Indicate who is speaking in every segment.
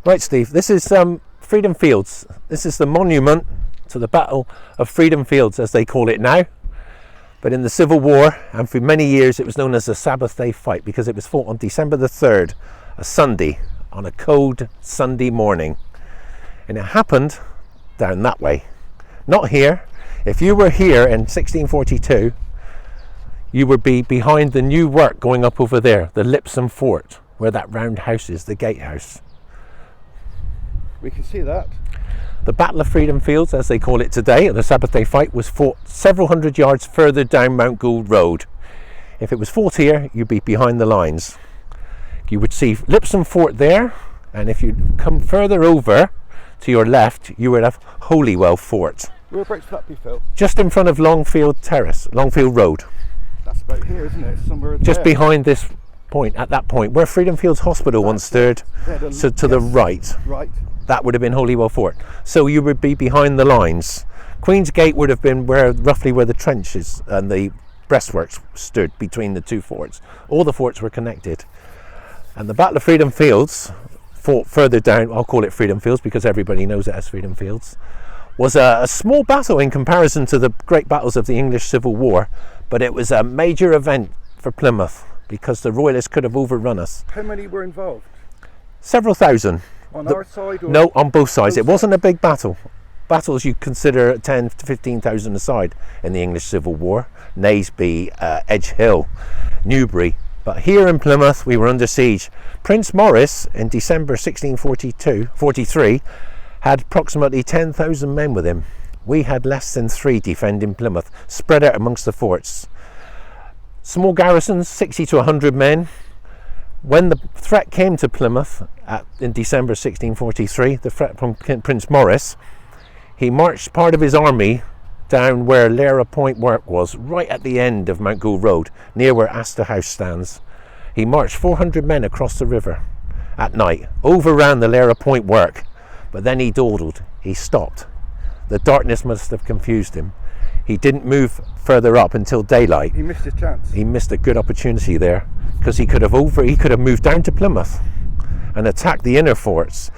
Speaker 1: Right, Steve, this is Freedom Fields. This is the monument to the Battle of Freedom Fields, as they call it now. But in the Civil War, and for many years, it was known as the Sabbath Day Fight because it was fought on December the 3rd, a Sunday, on a cold Sunday morning. And it happened down that way, not here. If you were here in 1642, you would be behind the new work going up over there, the Lipsome Fort, where that round house is, the gatehouse.
Speaker 2: We can see that.
Speaker 1: The Battle of Freedom Fields, as they call it today, the Sabbath Day Fight, was fought several hundred yards further down Mount Gould Road. If it was fought here, you'd be behind the lines. You would see Lipsome Fort there, and if you come further over to your left, you would have Holywell Fort.
Speaker 2: Whereabouts would that be, Phil?
Speaker 1: Just in front of Longfield Terrace, Longfield Road.
Speaker 2: That's about here, isn't it? Somewhere
Speaker 1: just
Speaker 2: there.
Speaker 1: Behind this point, at that point, where Freedom Fields Hospital once stood, so to the right.
Speaker 2: Right.
Speaker 1: That would have been Holywell Fort. So you would be behind the lines. Queen's Gate would have been roughly where the trenches and the breastworks stood between the two forts. All the forts were connected. And the Battle of Freedom Fields, fought further down, I'll call it Freedom Fields because everybody knows it as Freedom Fields, was a small battle in comparison to the great battles of the English Civil War, but it was a major event for Plymouth because the Royalists could have overrun us.
Speaker 2: How many were involved?
Speaker 1: Several thousand.
Speaker 2: On our side? Or
Speaker 1: no, on both sides. It wasn't
Speaker 2: sides?
Speaker 1: a big battle. Battles you consider 10 to 15,000 aside in the English Civil War. Naseby, Edge Hill, Newbury. But here in Plymouth, we were under siege. Prince Maurice, in December 1643, had approximately 10,000 men with him. We had less than 3 defending Plymouth, spread out amongst the forts. Small garrisons, 60 to 100 men. When the threat came to Plymouth in December 1643, the threat from Prince Maurice, he marched part of his army down where Lara Point Work was, right at the end of Mount Gould Road, near where Astor House stands. He marched 400 men across the river at night, overran the Lara Point Work, but then he dawdled, he stopped. The darkness must have confused him. He didn't move further up until daylight.
Speaker 2: He missed his chance.
Speaker 1: He missed a good opportunity there because he could have moved down to Plymouth and attacked the inner forts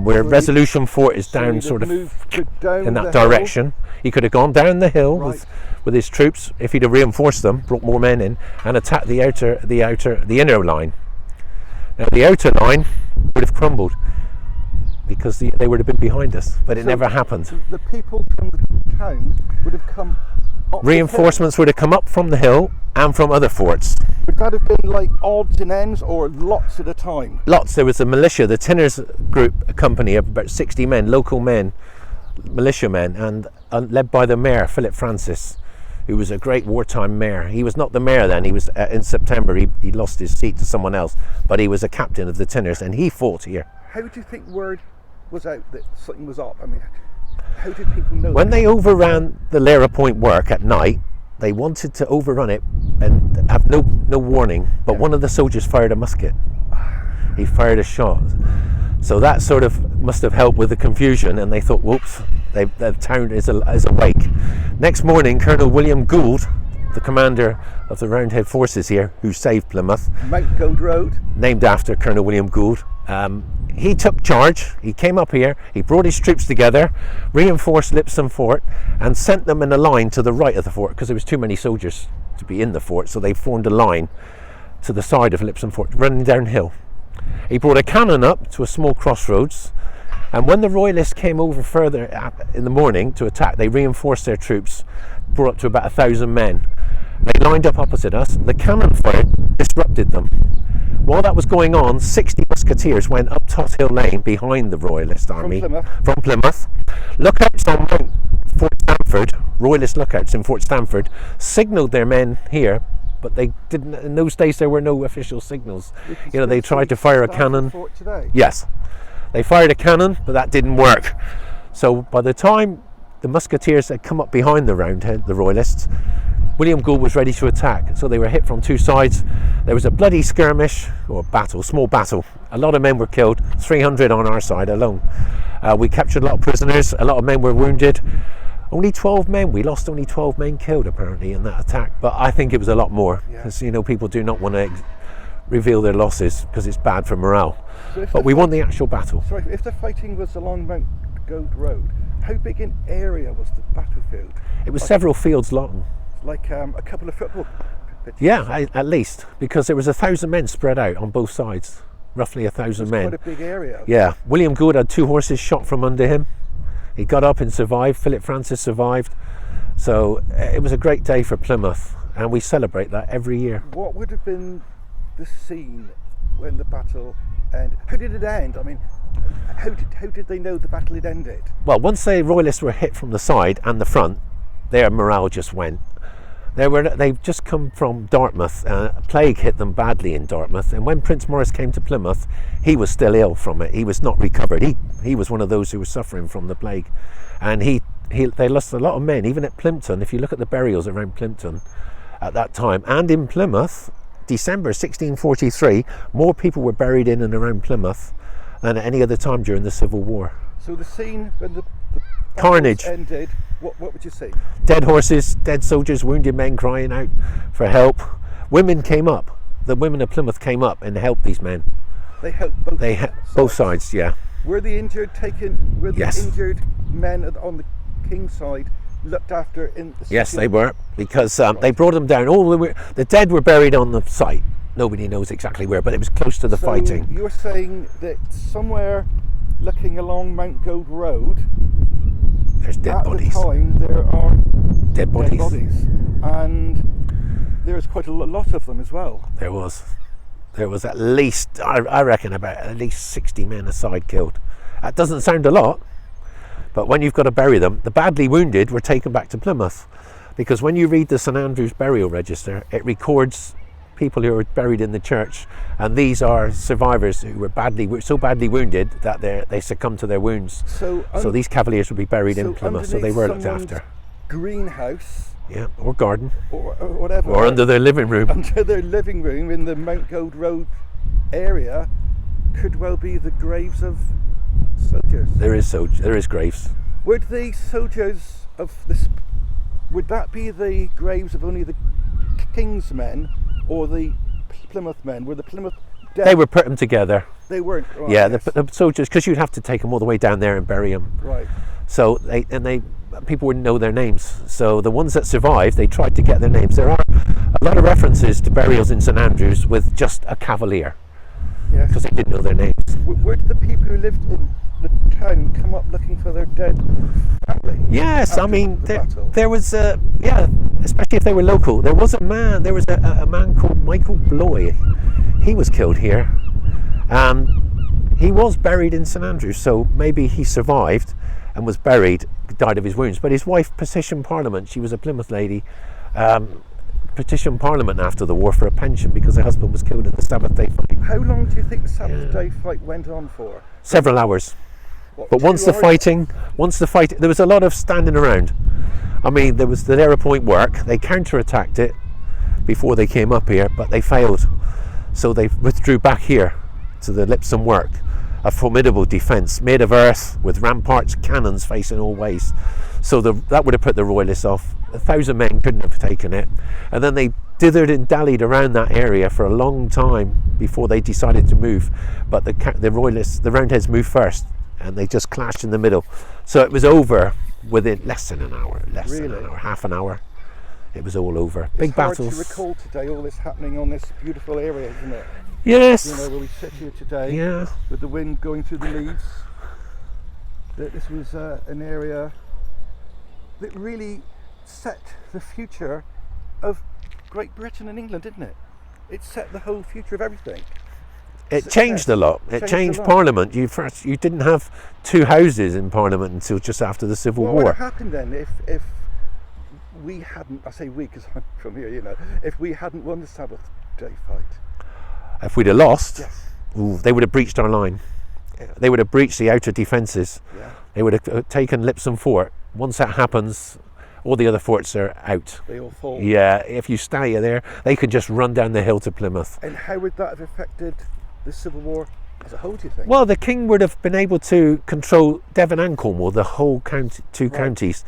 Speaker 1: where Resolution Fort is down sort of in that direction. He could have gone down the hill with his troops if he'd have reinforced them, brought more men in, and attacked the inner line. Now the outer line would have crumbled because they would have been behind us, but it never happened.
Speaker 2: The people from the town would have come up.
Speaker 1: Reinforcements would have come up from the hill and from other forts.
Speaker 2: Would that have been like odds and ends or lots at a time?
Speaker 1: Lots. There was a militia, the Tinners group, a company of about 60 men, local men, militiamen, and led by the mayor, Philip Francis, who was a great wartime mayor. He was not the mayor then. He was in September. He lost his seat to someone else, but he was a captain of the Tinners, and he fought here.
Speaker 2: How do you think word was out that something was up? I mean, how did people know?
Speaker 1: When they overran the Lara Point Work at night, they wanted to overrun it and have no warning, but one of the soldiers fired a musket. He fired a shot. So that sort of must have helped with the confusion, and they thought, whoops, the town is awake. Next morning, Colonel William Gould, the commander of the Roundhead forces here, who saved Plymouth,
Speaker 2: Mount Gould Road,
Speaker 1: named after Colonel William Gould, he took charge. He came up here, he brought his troops together, reinforced Lipsome Fort, and sent them in a line to the right of the fort because there was too many soldiers to be in the fort, so they formed a line to the side of Lipsome Fort, running downhill. He brought a cannon up to a small crossroads, and when the Royalists came over further in the morning to attack, they reinforced their troops, brought up to about 1,000 men. They lined up opposite us. The cannon fire disrupted them. While that was going on, 60 musketeers went up Tothill Lane behind the Royalist army from Plymouth. Lookouts on Mount Fort Stamford, Royalist lookouts in Fort Stamford, signalled their men here, but they didn't. In those days, there were no official signals. You know, they tried to fire a cannon. Yes, they fired a cannon, but that didn't work. So by the time the musketeers had come up behind the Roundhead, the Royalists, William Gould was ready to attack, so they were hit from 2 sides. There was a bloody skirmish, or battle, small battle. A lot of men were killed, 300 on our side alone. We captured a lot of prisoners, a lot of men were wounded. Only 12 men, we lost only 12 men killed apparently in that attack, but I think it was a lot more, because people do not want to reveal their losses because it's bad for morale.
Speaker 2: So if
Speaker 1: But
Speaker 2: the
Speaker 1: we won the actual battle.
Speaker 2: Sorry, if the fighting was along Mount Goat Road, how big an area was the battlefield?
Speaker 1: It was several fields long.
Speaker 2: Like a couple of football pitches.
Speaker 1: Yeah, at least, because there was 1,000 men spread out on both sides, roughly 1,000
Speaker 2: It's
Speaker 1: men.
Speaker 2: quite a big area.
Speaker 1: Yeah, William Good had 2 horses shot from under him. He got up and survived. Philip Francis survived. So it was a great day for Plymouth, and we celebrate that every year.
Speaker 2: What would have been the scene when the battle ended? How did it end? I mean, how did they know the battle had ended?
Speaker 1: Well, once the royalists were hit from the side and the front, their morale just went. They've just come from Dartmouth. Plague hit them badly in Dartmouth, and when Prince Maurice came to Plymouth, he was still ill from it. He was not recovered. He was one of those who was suffering from the plague, and they lost a lot of men, even at Plympton. If you look at the burials around Plympton at that time, and in Plymouth, December 1643, more people were buried in and around Plymouth than at any other time during the Civil War.
Speaker 2: So the scene when the
Speaker 1: Carnage.
Speaker 2: ended, what would you see?
Speaker 1: Dead horses, dead soldiers, wounded men crying out for help. Women came up. The women of Plymouth came up and helped these men.
Speaker 2: They helped both
Speaker 1: Both sides, yeah.
Speaker 2: Were the injured taken? Were the
Speaker 1: Yes.
Speaker 2: injured men on the king's side looked after in the city?
Speaker 1: Yes, they were, because they brought them down. The dead were buried on the site. Nobody knows exactly where, but it was close to the fighting.
Speaker 2: You're saying that somewhere looking along Mount Goat Road,
Speaker 1: There's dead
Speaker 2: at
Speaker 1: bodies.
Speaker 2: the time there are
Speaker 1: Dead bodies.
Speaker 2: and there's quite a lot of them as well.
Speaker 1: There was at least, I reckon, about at least 60 men a side killed. That doesn't sound a lot, but when you've got to bury them, the badly wounded were taken back to Plymouth, because when you read the St Andrew's burial register, it records people who were buried in the church, and these are survivors who were so badly wounded that they succumbed to their wounds. So these cavaliers would be buried in Plymouth, so they were looked after.
Speaker 2: Greenhouse,
Speaker 1: Yeah, or garden,
Speaker 2: or whatever,
Speaker 1: or under their living room.
Speaker 2: under their living room in the Mount Goat Road area, could well be the graves of soldiers.
Speaker 1: There is graves.
Speaker 2: Would the soldiers of this? Would that be the graves of only the King's men or the Plymouth men? Were the Plymouth dead?
Speaker 1: They were put them together.
Speaker 2: They weren't. Right,
Speaker 1: Yeah,
Speaker 2: yes.
Speaker 1: the soldiers, because you'd have to take them all the way down there and bury them.
Speaker 2: Right.
Speaker 1: So people wouldn't know their names. So the ones that survived, they tried to get their names. There are a lot of references to burials in St Andrews with just a cavalier,
Speaker 2: Yes.
Speaker 1: because they didn't know their names.
Speaker 2: Where did the people who lived in the town come up looking for their dead family?
Speaker 1: Yes, I
Speaker 2: after
Speaker 1: mean,
Speaker 2: the battle?
Speaker 1: there was especially if they were local. There was a man called Michael Bloy. He was killed here. He was buried in St Andrews, so maybe he survived and was buried, died of his wounds. But his wife petitioned Parliament, she was a Plymouth lady, petitioned Parliament after the war for a pension because her husband was killed in the Sabbath Day fight.
Speaker 2: How long do you think the Sabbath Day fight went on for?
Speaker 1: Several hours.
Speaker 2: What,
Speaker 1: But
Speaker 2: 2
Speaker 1: once the
Speaker 2: hours?
Speaker 1: fight, there was a lot of standing around. I mean, there was the Arrowpoint work. They counterattacked it before they came up here, but they failed. So they withdrew back here to the Lipsome work, a formidable defence made of earth with ramparts, cannons facing all ways. So that would have put the royalists off. 1,000 men couldn't have taken it. And then they dithered and dallied around that area for a long time before they decided to move. But the royalists, the Roundheads, moved first, and they just clashed in the middle. So it was over within less than an hour, half an hour. It was all over. Big battles.
Speaker 2: It's hard to recall today all this happening on this beautiful area, isn't it?
Speaker 1: Yes.
Speaker 2: You know, where we sit here today,
Speaker 1: Yeah.
Speaker 2: with the wind going through the leaves. That this was an area that really set the future of Great Britain and England, didn't it? It set the whole future of everything.
Speaker 1: It changed a lot. It changed Parliament. You didn't have 2 houses in Parliament until just after the Civil
Speaker 2: What
Speaker 1: War.
Speaker 2: would have happened then if we hadn't, I say we because I'm from here, you know, if we hadn't won the Sabbath Day fight?
Speaker 1: If we'd have lost,
Speaker 2: Yes.
Speaker 1: they would have breached our line. They would have breached the outer defences.
Speaker 2: Yeah.
Speaker 1: They would have taken Lipsome Fort. Once that happens, all the other forts are out.
Speaker 2: They all fall.
Speaker 1: Yeah, if you stay there, they could just run down the hill to Plymouth.
Speaker 2: And how would that have affected the Civil War as a whole, do you think?
Speaker 1: Well, the king would have been able to control Devon and Cornwall, the whole county, 2 counties,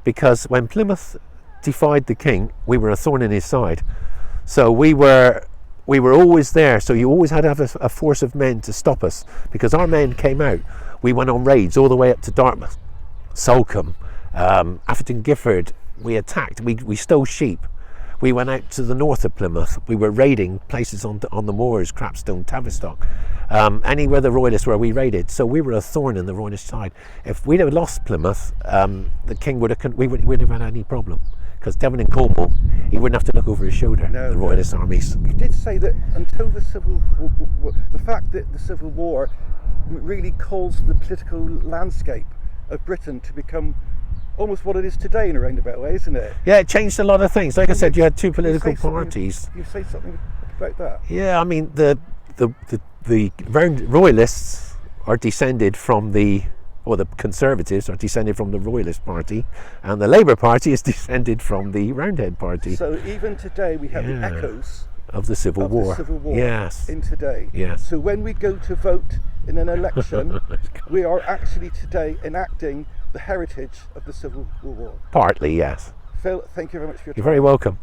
Speaker 1: because when Plymouth defied the king, we were a thorn in his side. So we were we were always there, so you always had to have a force of men to stop us, because our men came out. We went on raids all the way up to Dartmouth, Salcombe, Atherton Gifford. We attacked, we stole sheep. We went out to the north of Plymouth. We were raiding places on the moors, Crapstone, Tavistock, anywhere the Royalists were, we raided. So we were a thorn in the Royalist side. If we'd have lost Plymouth, the king we wouldn't have had any problem, because Devon and Cornwall, he wouldn't have to look over his shoulder.
Speaker 2: No,
Speaker 1: the Royalist armies.
Speaker 2: You did say that until the Civil War, the fact that the Civil War really caused the political landscape of Britain to become almost what it is today in a roundabout way, isn't it?
Speaker 1: Yeah, it changed a lot of things. Like I said, you had two political parties.
Speaker 2: Can you say something about that?
Speaker 1: Yeah, I mean, the Royalists are descended from the Conservatives are descended from the Royalist Party, and the Labour Party is descended from the Roundhead Party.
Speaker 2: So even today we have the echoes
Speaker 1: of the Civil War. Yes.
Speaker 2: In today.
Speaker 1: Yes.
Speaker 2: So when we go to vote in an election, we are actually today enacting the heritage of the Civil War.
Speaker 1: Partly, yes.
Speaker 2: Phil, thank you very much for your time.
Speaker 1: You're very welcome.